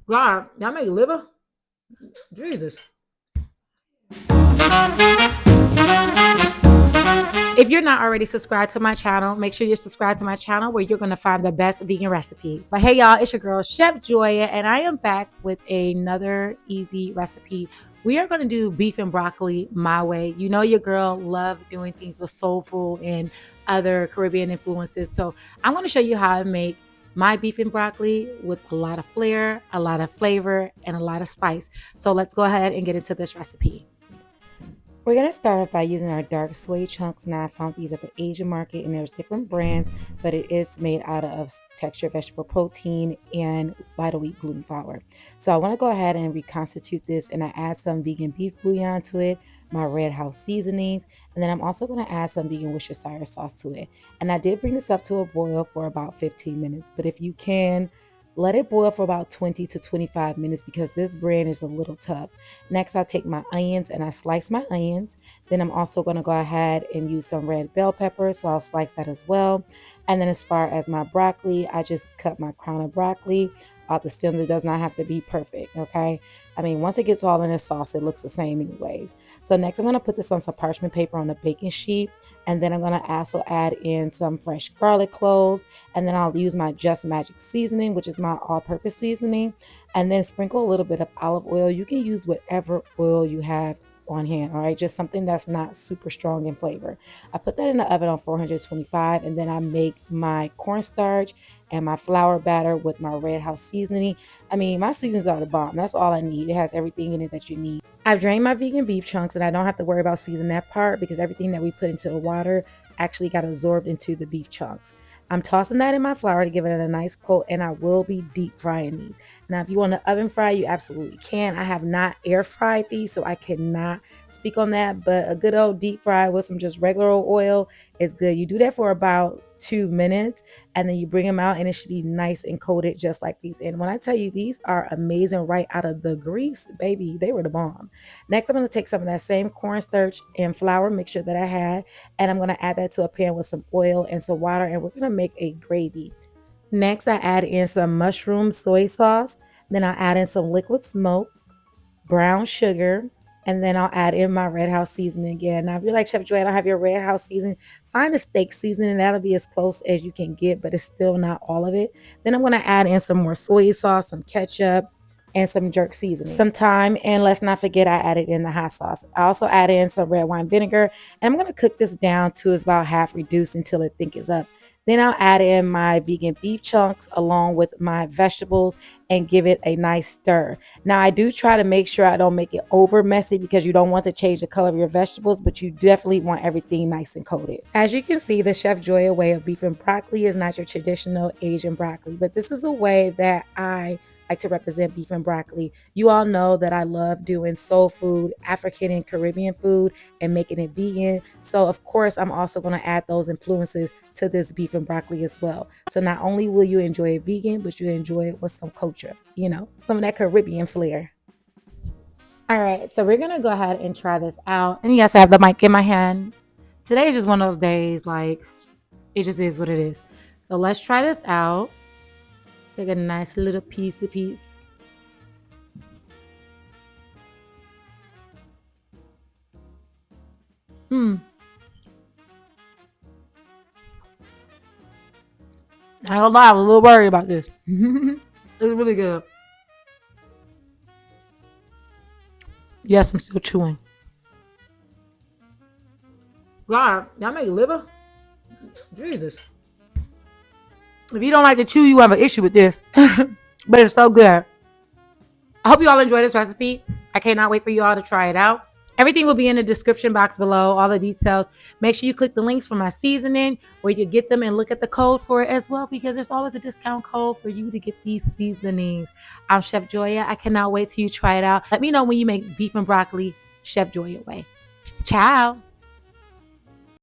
God, y'all make liver? Jesus. If you're not already subscribed to my channel, make sure you're subscribed to my channel where you're going to find the best vegan recipes. But hey, y'all, it's your girl, Chef Joya, and I am back with another easy recipe. We are going to do beef and broccoli my way. You know, your girl love doing things with soulful and other Caribbean influences. So I'm going to show you how I make my beef and broccoli with a lot of flair, a lot of flavor, and a lot of spice. So let's go ahead and get into this recipe. We're going to start off by using our dark soy chunks. Now I found these at the Asian market and there's different brands, but it is made out of textured vegetable protein and vital wheat gluten flour. So I want to go ahead and reconstitute this, and I add some vegan beef bouillon to it, my red house seasonings, and then I'm also going to add some vegan Worcestershire sauce to it. And I did bring this up to a boil for about 15 minutes, but if you can, let it boil for about 20 to 25 minutes because this brand is a little tough. Next, I take my onions and I slice my onions. Then I'm also going to go ahead and use some red bell pepper, so I'll slice that as well. And then as far as my broccoli, I just cut my crown of broccoli off the stem. It does not have to be perfect, okay? I mean, once it gets all in the sauce, it looks the same anyways. So next, I'm going to put this on some parchment paper on a baking sheet. And then I'm going to also add in some fresh garlic cloves. And then I'll use my Just Magic seasoning, which is my all-purpose seasoning. And then sprinkle a little bit of olive oil. You can use whatever oil you have on hand, all right? Just something that's not super strong in flavor. I put that in the oven on 425, and then I make my cornstarch and my flour batter with my red house seasoning. I mean, my seasonings are the bomb. That's all I need. It has everything in it that you need. I've drained my vegan beef chunks, and I don't have to worry about seasoning that part because everything that we put into the water actually got absorbed into the beef chunks. I'm tossing that in my flour to give it a nice coat, and I will be deep frying these. Now, if you want to oven fry, you absolutely can. I have not air fried these, so I cannot speak on that, but a good old deep fry with some just regular old oil is good. You do that for about 2 minutes, and then you bring them out, and it should be nice and coated just like these. And when I tell you, these are amazing right out of the grease, baby, they were the bomb. Next, I'm going to take some of that same cornstarch and flour mixture that I had, and I'm going to add that to a pan with some oil and some water, and we're going to make a gravy. Next, I add in some mushroom soy sauce. Then I'll add in some liquid smoke, brown sugar, and then I'll add in my red house seasoning again. Now, if you're like Chef Joy, I don't have your red house seasoning, find a steak seasoning. That'll be as close as you can get, but it's still not all of it. Then I'm going to add in some more soy sauce, some ketchup, and some jerk seasoning, some thyme, and let's not forget I added in the hot sauce. I also added in some red wine vinegar, and I'm going to cook this down to it's about half reduced until it thickens up. Then I'll add in my vegan beef chunks along with my vegetables and give it a nice stir. Now, I do try to make sure I don't make it over messy because you don't want to change the color of your vegetables, but you definitely want everything nice and coated. As you can see, the Chef Joya way of beef and broccoli is not your traditional Asian broccoli, but this is a way that I like to represent beef and broccoli. You all know that I love doing soul food, African and Caribbean food, and making it vegan. So of course, I'm also going to add those influences to this beef and broccoli as well. So not only will you enjoy it vegan, but you enjoy it with some culture, you know, some of that Caribbean flair. All right, so we're gonna go ahead and try this out. And yes, I have the mic in my hand. Today is just one of those days, like it just is what it is. So let's try this out. Take a nice little piece of piece. Hmm. I don't lie, I was a little worried about this. It's really good. Yes, I'm still chewing. God, y'all make liver? Jesus. If you don't like to chew, you have an issue with this. But it's so good. I hope you all enjoy this recipe. I cannot wait for you all to try it out. Everything will be in the description box below, all the details. Make sure you click the links for my seasoning where you get them and look at the code for it as well because there's always a discount code for you to get these seasonings. I'm Chef Joya. I cannot wait till you try it out. Let me know when you make beef and broccoli Chef Joya way. Ciao.